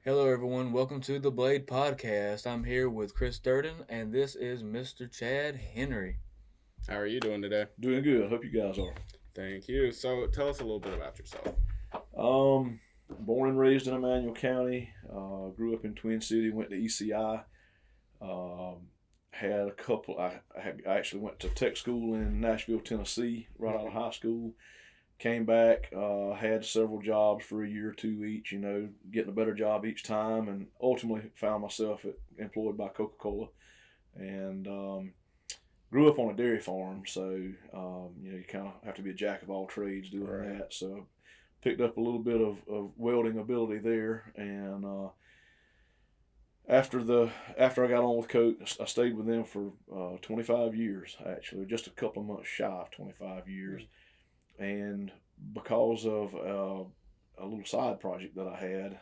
Hello, everyone. Welcome to the Blade Podcast. I'm here with Chris Durden, and this is Mr. Chad Henry. How are you doing today? Doing good. I hope you guys are. Thank you. So tell us a little bit about yourself. Born and raised in Emmanuel County. Grew up in Twin City. Went to ECI. Had a couple. I actually went to tech school in Nashville, Tennessee, right out of high school. Came back. Had several jobs for a year or two each. Getting a better job each time, and ultimately found myself employed by Coca-Cola, and grew up on a dairy farm, so you kind of have to be a jack of all trades doing that. So picked up a little bit of welding ability there, and after I got on with Coke, I stayed with them for 25 years, actually, just a couple of months shy of 25 years, and because of a little side project that I had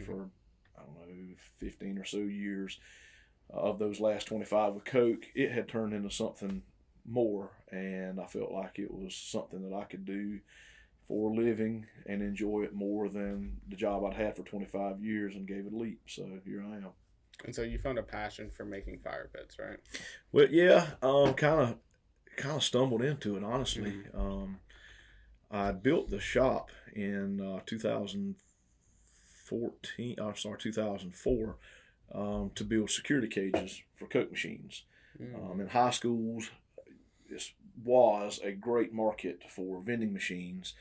for I don't know 15 or so years. Of those last 25 with Coke, it had turned into something more, and I felt like it was something that I could do for a living and enjoy it more than the job I'd had for 25 years, and gave it a leap. So here I am. And so you found a passion for making fire pits, right? Well, yeah, kind of stumbled into it, honestly. I built the shop in 2014. I'm sorry, 2004. To build security cages for Coke machines. In high schools, this was a great market for vending machines.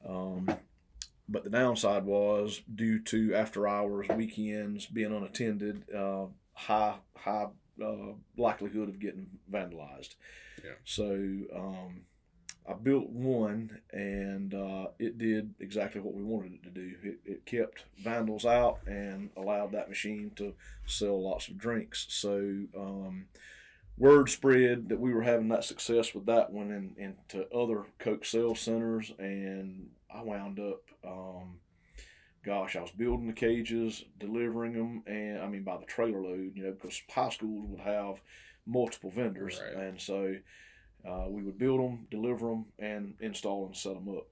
But the downside was, due to after hours, weekends being unattended, high likelihood of getting vandalized. Yeah. So I built one, and it did exactly what we wanted it to do. It kept vandals out and allowed that machine to sell lots of drinks. So word spread that we were having that success with that one, and into other Coke sales centers, and I wound up, I was building the cages, delivering them, and I mean by the trailer load, because high schools would have multiple vendors, and so we would build them, deliver them, and install and set them up.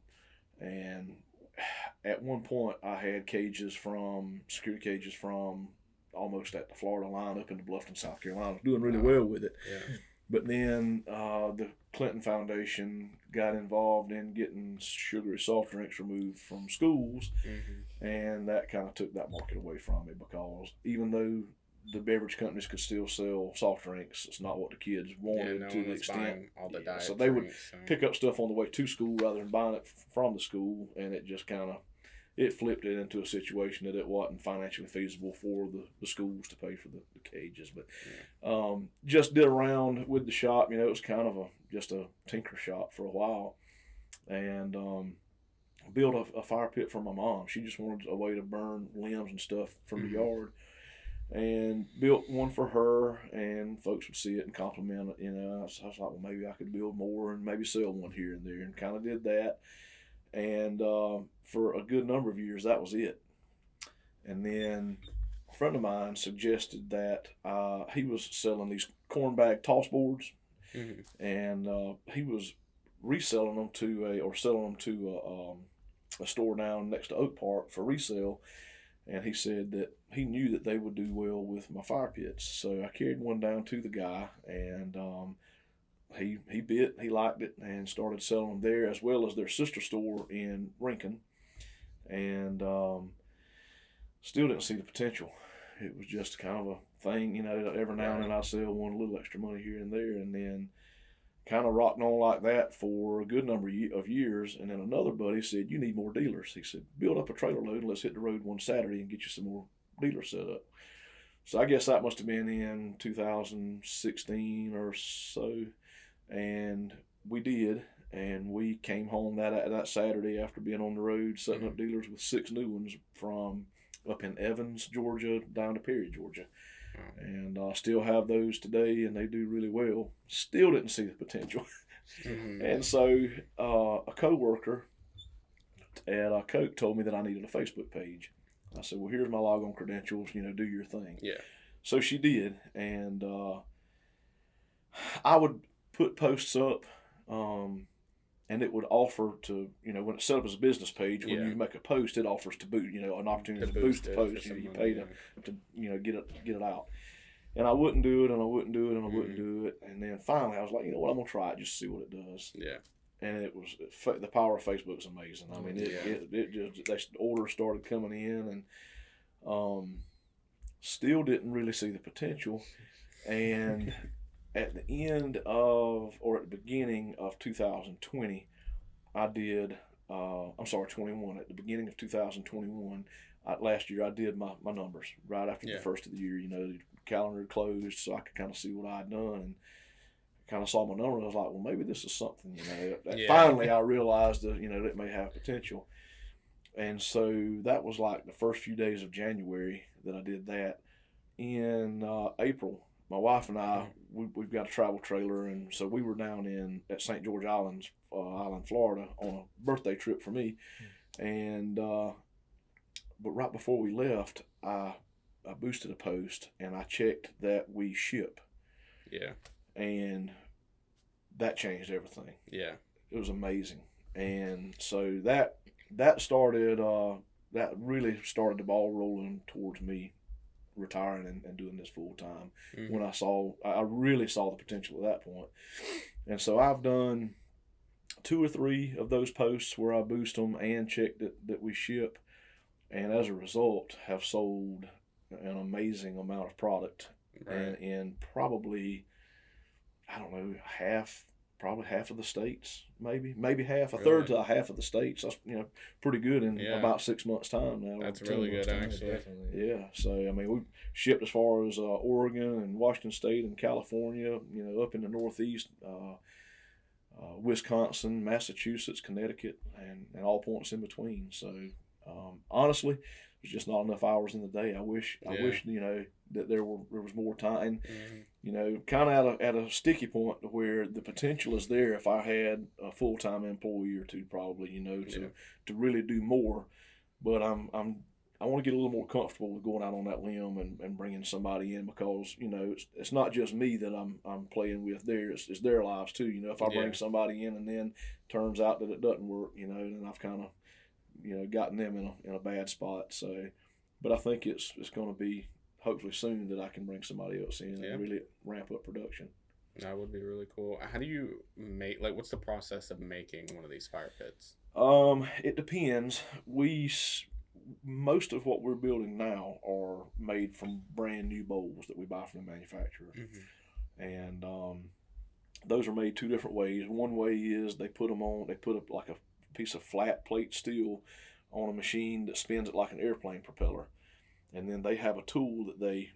And at one point, I had security cages from almost at the Florida line up into Bluffton, South Carolina. I was doing really well with it. Yeah. But then the Clinton Foundation got involved in getting sugary soft drinks removed from schools, and that kind of took that market away from me, because even though the beverage companies could still sell soft drinks, it's not what the kids wanted to the extent. All the diet so they would drinks, pick up stuff on the way to school rather than buying it from the school, and it just it flipped it into a situation that it wasn't financially feasible for the schools to pay for the cages. But just did around with the shop. It was kind of just a tinker shop for a while, and built a fire pit for my mom. She just wanted a way to burn limbs and stuff from the yard. And built one for her, and folks would see it and compliment it. I was like, well, maybe I could build more and maybe sell one here and there, and kind of did that. And for a good number of years, that was it. And then a friend of mine suggested that he was selling these corn bag toss boards, and he was reselling them selling them to a store down next to Oak Park for resale. And he said that he knew that they would do well with my fire pits. So I carried one down to the guy, and he bit, he liked it, and started selling them there, as well as their sister store in Rincon. And still didn't see the potential. It was just kind of a thing, every now and then I'd sell one, a little extra money here and there, and then kind of rocked on like that for a good number of years. And then another buddy said, you need more dealers. He said, build up a trailer load and let's hit the road one Saturday and get you some more dealers set up. So I guess that must have been in 2016 or so. And we did. And we came home that Saturday after being on the road, setting up dealers with 6 new ones from up in Evans, Georgia, down to Perry, Georgia. And I still have those today, and they do really well. Still didn't see the potential. And so a co-worker at Coke told me that I needed a Facebook page. I said, well, here's my login credentials, do your thing. Yeah. So she did, and I would put posts up and it would offer to, when it's set up as a business page, when Yeah. you make a post, it offers to boot, an opportunity to boost the it post. for You some pay money, to get it out. And I wouldn't do it, and I wouldn't do it, and I wouldn't do it. And then finally, I was like, you know what, I'm gonna try it just to see what it does. Yeah. And the power of Facebook is amazing. I mean, it just orders started coming in, and still didn't really see the potential. And at the end of, or at the beginning of 2020, I did. I'm sorry, 21. At the beginning of 2021, last year, I did my numbers right after the first of the year. The calendar had closed, so I could kind of see what I had done, and kind of saw my numbers. I was like, well, maybe this is something. Finally, I realized that that it may have potential. And so that was like the first few days of January that I did that. In April, my wife and I, we've got a travel trailer, and so we were down at St. George Island, Florida, on a birthday trip for me. And but right before we left, I boosted a post, and I checked that we ship. Yeah. And that changed everything. Yeah. It was amazing. And so that started that really started the ball rolling towards me retiring and doing this full time. Mm-hmm. When I really saw the potential at that point. And so I've done 2 or 3 of those posts where I boost them and check that we ship, and as a result have sold an amazing amount of product. Right. And in probably, I don't know, probably half of the states, maybe half, a third to a half of the states. That's pretty good in about 6 months' time now. That's really good, actually. Yeah. So I mean, we shipped as far as Oregon and Washington State and California. Up in the Northeast, Wisconsin, Massachusetts, Connecticut, and all points in between. So honestly, there's just not enough hours in the day. I wish that there was more time. Kind of at a sticky point where the potential is there if I had a full-time employee or two, probably, to really do more. But I want to get a little more comfortable with going out on that limb and bringing somebody in, because it's not just me that I'm playing with there. It's their lives too. If I bring somebody in and then turns out that it doesn't work, then I've kind of gotten them in a bad spot. So, but I think it's going to be hopefully soon that I can bring somebody else in and really ramp up production. That would be really cool. How do you make, what's the process of making one of these fire pits? It depends. Most of what we're building now are made from brand new bowls that we buy from the manufacturer. Mm-hmm. And those are made 2 different ways. One way is they put up like a piece of flat plate steel on a machine that spins it like an airplane propeller, and then they have a tool that they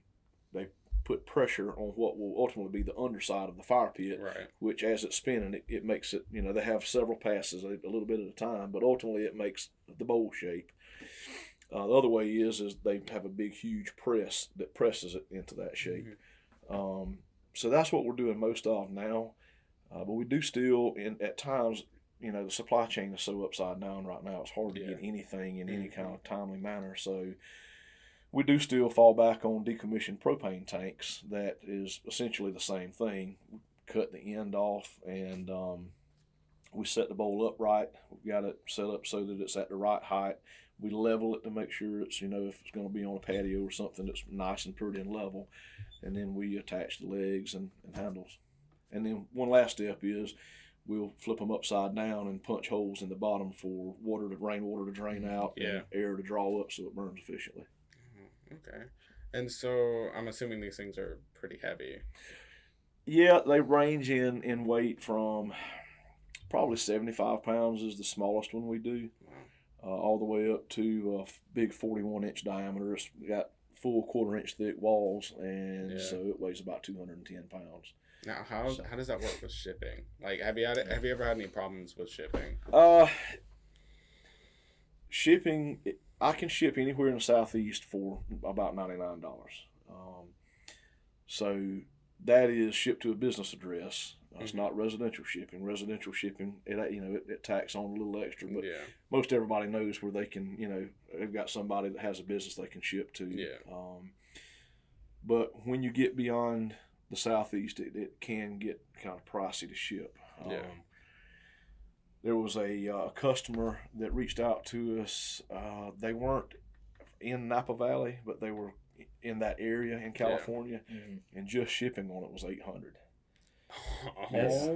put pressure on what will ultimately be the underside of the fire pit, right, which as it's spinning it makes it, they have several passes, a little bit at a time, but ultimately it makes the bowl shape. The other way is they have a big huge press that presses it into that shape. Mm-hmm. So that's what we're doing most of now, but we do still at times, the supply chain is so upside down right now, it's hard to get anything in any kind of timely manner. So we do still fall back on decommissioned propane tanks. That is essentially the same thing. We cut the end off, and we set the bowl up right. We've got it set up so that it's at the right height. We level it to make sure it's, if it's going to be on a patio or something, that's nice and pretty and level. And then we attach the legs and handles. And then one last step is we'll flip them upside down and punch holes in the bottom for rainwater to drain out and air to draw up so it burns efficiently. Okay. And so I'm assuming these things are pretty heavy. Yeah, they range in weight from probably 75 pounds is the smallest one we do. Wow. All the way up to a big 41-inch diameter. It's got full 1/4-inch thick walls, and so it weighs about 210 pounds. Now, how does that work with shipping? Have you ever had any problems with shipping? Shipping, I can ship anywhere in the Southeast for about $99. So that is shipped to a business address. It's not residential shipping. Residential shipping, it tacks on a little extra, but most everybody knows where they can, they've got somebody that has a business they can ship to. Yeah. But when you get beyond the Southeast, it can get kind of pricey to ship. there was a customer that reached out to us. They weren't in Napa Valley, but they were in that area in California, and just shipping on it was $800.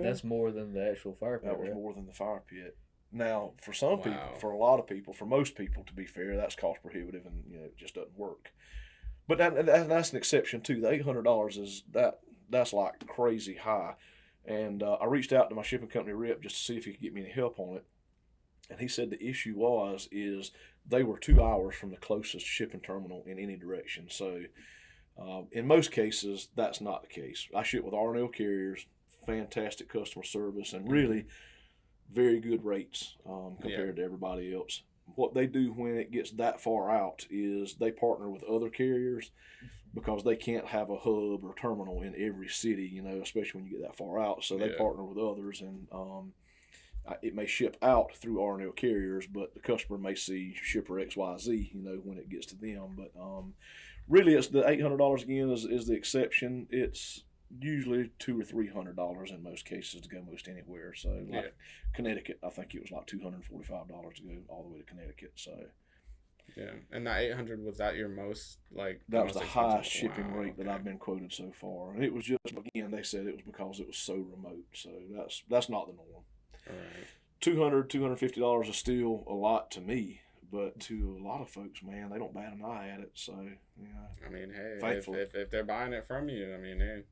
That's more than the actual fire pit. That was right? more than the fire pit. Now, for some Wow. people, for a lot of people, for most people, to be fair, that's cost prohibitive, and it just doesn't work. But that's an exception too. The $800 is that's like crazy high. And I reached out to my shipping company rep just to see if he could get me any help on it. And he said the issue is they were 2 hours from the closest shipping terminal in any direction. So in most cases, that's not the case. I ship with R&L carriers, fantastic customer service, and really very good rates compared to everybody else. What they do when it gets that far out is they partner with other carriers because they can't have a hub or terminal in every city, especially when you get that far out. So they partner with others, and it may ship out through R&L carriers, but the customer may see shipper XYZ, when it gets to them. But really, it's the $800 again is the exception. It's usually $200 or $300 in most cases to go most anywhere. So like Connecticut, I think it was like $245 to go all the way to Connecticut. So yeah, and that 800, was that your most that was the highest shipping rate that I've been quoted so far, and it was just, again, they said it was because it was so remote. So that's not the norm. All right. $250 is still a lot to me, but to a lot of folks, man, they don't bat an eye at it. So I mean, hey, thankfully, if they're buying it from you, I mean, hey,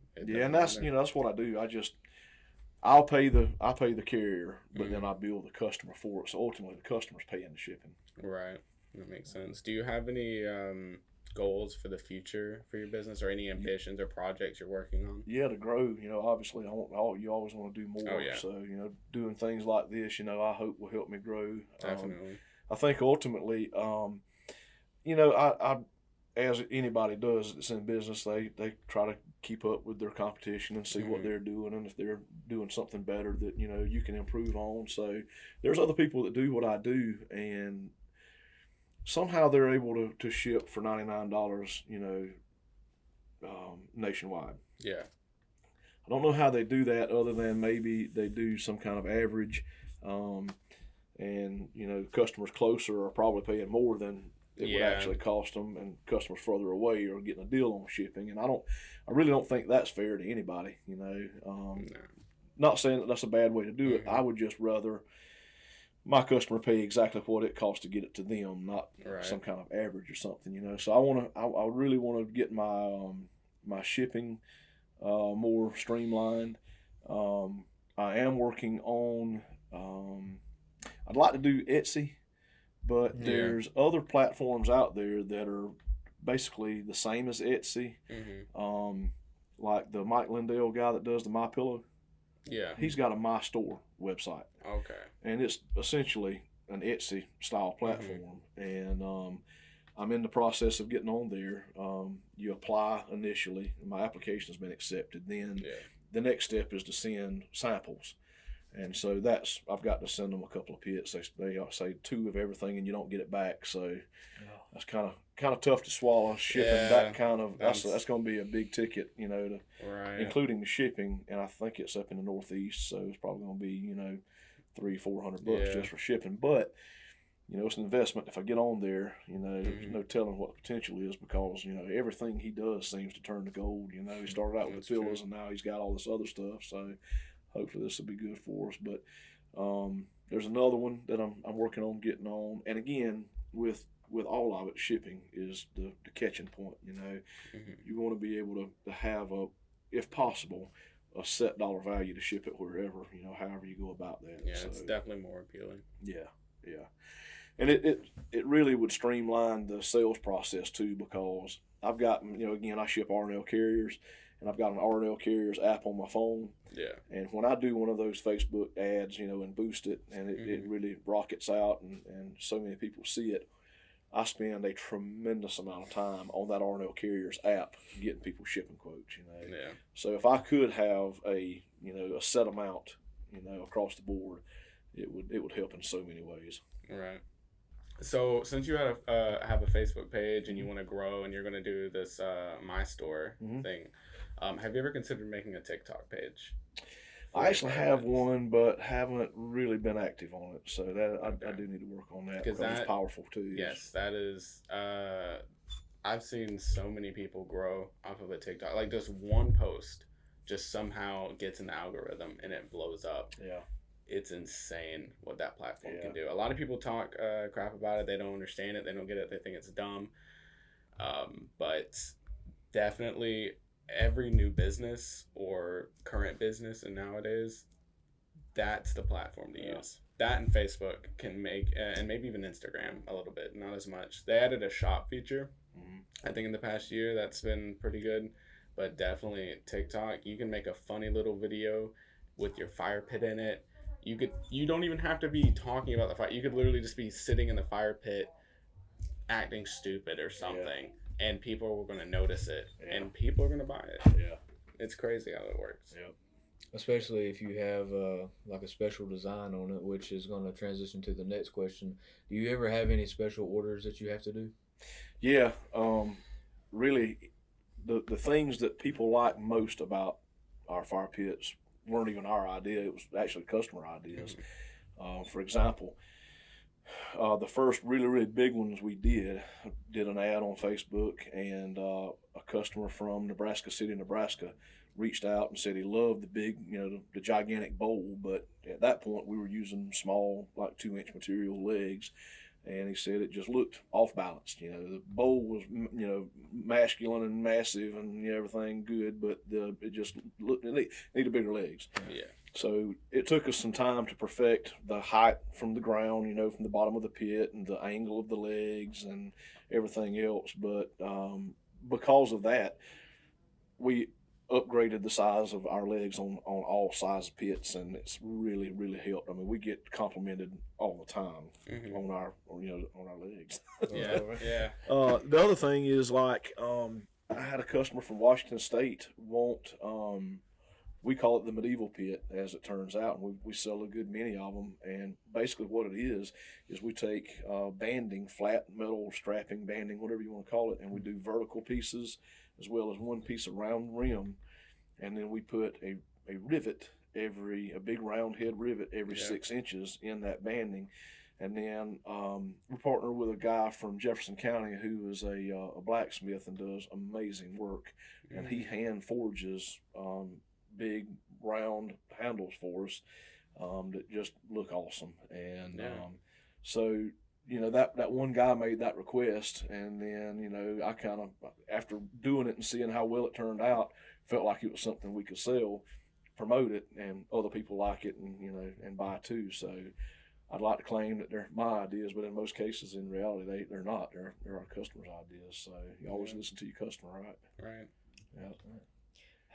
and that's that's what I do. I'll pay the carrier, but then I bill the customer for it. So ultimately, the customer's paying the shipping. Right. That makes sense. Do you have any goals for the future for your business, or any ambitions or projects you're working on? Yeah, to grow. Obviously, you always want to do more. Oh, yeah. So doing things like this, I hope will help me grow. Definitely. I think ultimately, I as anybody does that's in business, they try to keep up with their competition and see what they're doing, and if they're doing something better that you can improve on. So there's other people that do what I do, and somehow they're able to ship for $99, nationwide. Yeah. I don't know how they do that, other than maybe they do some kind of average, and customers closer are probably paying more than it would actually cost them, and customers further away are getting a deal on shipping. And I really don't think that's fair to anybody. No. Not saying that that's a bad way to do it. I would just rather my customer pay exactly what it costs to get it to them, not some kind of average or something. So I really want to get my my shipping more streamlined. I am working on. I'd like to do Etsy, but there's other platforms out there that are basically the same as Etsy. Like the Mike Lindell guy that does the My Pillow. Yeah. He's got a My Store website. Okay. And it's essentially an Etsy style platform. And I'm in the process of getting on there. You apply initially, and my application has been accepted. Then the next step is to send samples. And so I've got to send them a couple of pits. They say 2 of everything, and you don't get it back. So that's kind of tough to swallow. Shipping that kind of that's going to be a big ticket, including the shipping. And I think it's up in the Northeast, so it's probably going to be $300-400 just for shipping. But it's an investment. If I get on there, there's no telling what the potential is, because everything he does seems to turn to gold. He started out with the pillows, and now he's got all this other stuff. So hopefully this will be good for us. But there's another one that I'm working on getting on. And again, with all of it, shipping is the catching point. You want to be able to have if possible, a set dollar value to ship it wherever, however you go about that. Yeah, so, it's definitely more appealing. Yeah. And it really would streamline the sales process too, because I've got, again, I ship R&L carriers, and I've got an R&L carriers app on my phone. Yeah. And when I do one of those Facebook ads, and boost it, and it really rockets out, and so many people see it, I spend a tremendous amount of time on that R&L carriers app getting people shipping quotes. Yeah. So if I could have a set amount, across the board, it would help in so many ways. Right. So since you have a Facebook page and you want to grow, and you're going to do this My Store thing, have you ever considered making a TikTok page? I actually have one, but haven't really been active on it. So that I do need to work on that because it's powerful too. Yes, that is. I've seen so many people grow off of a TikTok. Like just one post, just somehow gets in the algorithm and it blows up. Yeah. It's insane what that platform can do. A lot of people talk crap about it. They don't understand it. They don't get it. They think it's dumb. But definitely every new business or current business and nowadays, that's the platform to use. That and Facebook can make, and maybe even Instagram a little bit, not as much. They added a shop feature, I think in the past year. That's been pretty good. But definitely TikTok, you can make a funny little video with your fire pit in it. You don't even have to be talking about the fire. You could literally just be sitting in the fire pit acting stupid or something, and people are going to notice it, and people are going to buy it. Yeah. It's crazy how it works. Yep. Especially if you have like a special design on it, which is going to transition to the next question. Do you ever have any special orders that you have to do? Yeah. Really, the things that people like most about our fire pits weren't even our idea. It was actually customer ideas. For example, the first really big ones we did an ad on Facebook, and a customer from Nebraska City, Nebraska, reached out and said he loved the big, the gigantic bowl, but at that point we were using small, like 2-inch material legs, and he said it just looked off balanced. The bowl was, masculine and massive and everything good, but it just looked, it needed bigger legs. Yeah. So it took us some time to perfect the height from the ground, from the bottom of the pit, and the angle of the legs and everything else. But because of that, we upgraded the size of our legs on all size pits, and it's really helped. I mean, we get complimented all the time on our on our legs. Yeah. The other thing is, like, I had a customer from Washington State want, we call it the medieval pit, as it turns out, and we sell a good many of them. And basically what it is we take banding, flat metal strapping banding, whatever you want to call it, and we do vertical pieces as well as one piece of round rim, and then we put a rivet, a big round head rivet every 6 inches in that banding. And then we partner with a guy from Jefferson County who is a blacksmith and does amazing work, and he hand forges big round handles for us that just look awesome. And so that one guy made that request, and then I kind of, after doing it and seeing how well it turned out, felt like it was something we could sell, promote it, and other people like it, and and buy too. So I'd like to claim that they're my ideas, but in most cases, in reality, they're not. They're our customers' ideas. So you always listen to your customer, right? Right. Yeah.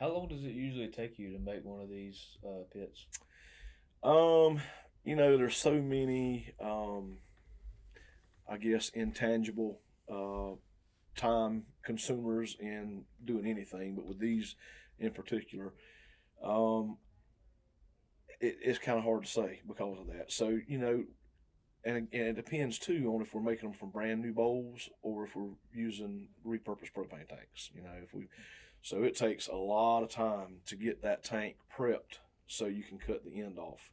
How long does it usually take you to make one of these pits? There's so many, I guess, intangible time consumers in doing anything, but with these in particular, it's kind of hard to say because of that. So, and it depends too on if we're making them from brand new bowls or if we're using repurposed propane tanks. So it takes a lot of time to get that tank prepped so you can cut the end off.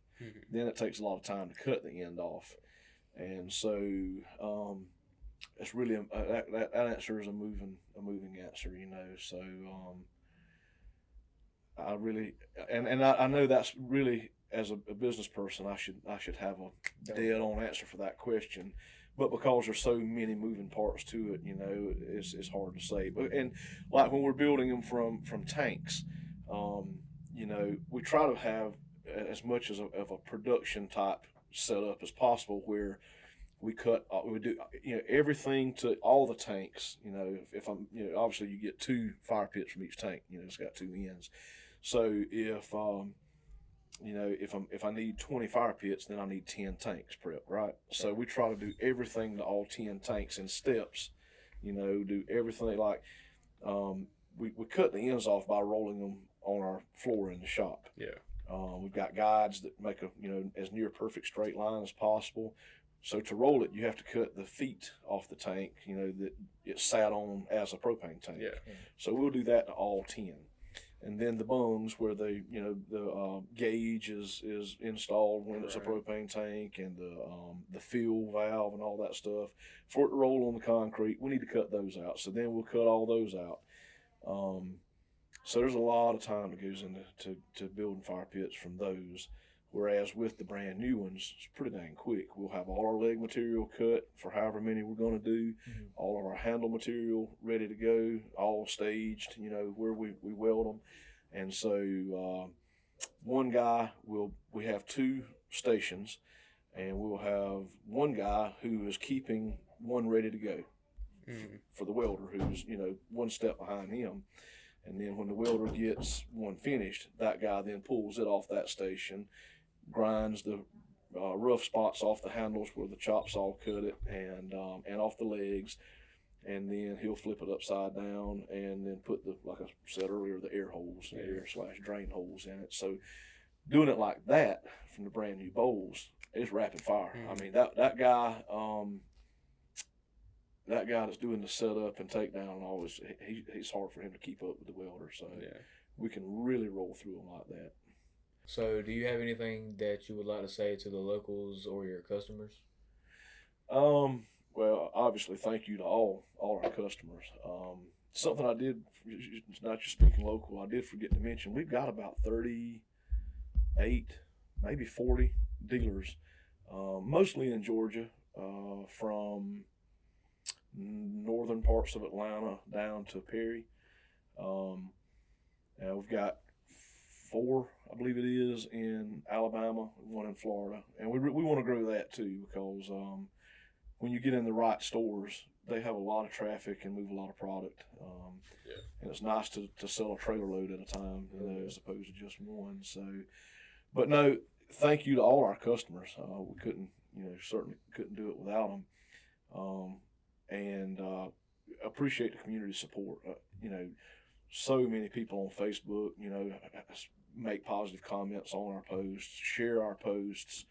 Then it takes a lot of time to cut the end off, and so it's really that answer is a moving answer. So I really and I know that's really, as a business person, I should have a dead on answer for that question. But because there's so many moving parts to it, it's hard to say. But and like when we're building them from tanks, we try to have as much of a production type setup as possible, where we do everything to all the tanks. If I'm obviously you get 2 fire pits from each tank. It's got 2 ends. So if if I need 20 fire pits, then I need 10 tanks prepped, right? So we try to do everything to all 10 tanks in steps, do everything like, we cut the ends off by rolling them on our floor in the shop. Yeah. We've got guides that make as near perfect straight line as possible. So to roll it, you have to cut the feet off the tank, that it sat on as a propane tank. Yeah. So we'll do that to all 10. and then the bungs where they, the gauge is installed when it's a Right. propane tank, and the fuel valve and all that stuff. For it to roll on the concrete, we need to cut those out. So then we'll cut all those out. So there's a lot of time that goes into to building fire pits from those. Whereas with the brand new ones, it's pretty dang quick. We'll have all our leg material cut for however many we're going to do, all of our handle material ready to go, all staged, where we weld them. And so one guy we have two stations, and we'll have one guy who is keeping one ready to go for the welder, who's, one step behind him. And then when the welder gets one finished, that guy then pulls it off that station, grinds the rough spots off the handles where the chop saw cut it, and off the legs, and then he'll flip it upside down and then put like I said earlier, the air holes, air/drain holes in it. So doing it like that from the brand new bowls is rapid fire. I mean, that guy. That guy that's doing the setup and takedown, he's hard for him to keep up with the welder. So we can really roll through them like that. So, do you have anything that you would like to say to the locals or your customers? Well, obviously, thank you to all our customers. Something I did, not just speaking local, I did forget to mention, we've got about 38, maybe 40 dealers, mostly in Georgia, from northern parts of Atlanta down to Perry. We've got 4, I believe it is, in Alabama, 1 in Florida, and we want to grow that too, because when you get in the right stores, they have a lot of traffic and move a lot of product. And it's nice to sell a trailer load at a time, as opposed to just one. So, but no, thank you to all our customers. We couldn't, certainly couldn't do it without them. And appreciate the community support. So many people on Facebook, make positive comments on our posts, share our posts.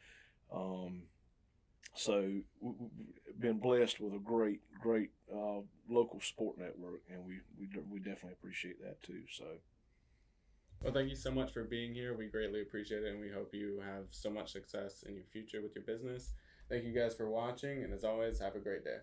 So we've been blessed with a great local support network, and we definitely appreciate that too. So. Well, thank you so much for being here. We greatly appreciate it, and we hope you have so much success in your future with your business. Thank you guys for watching, and as always, have a great day.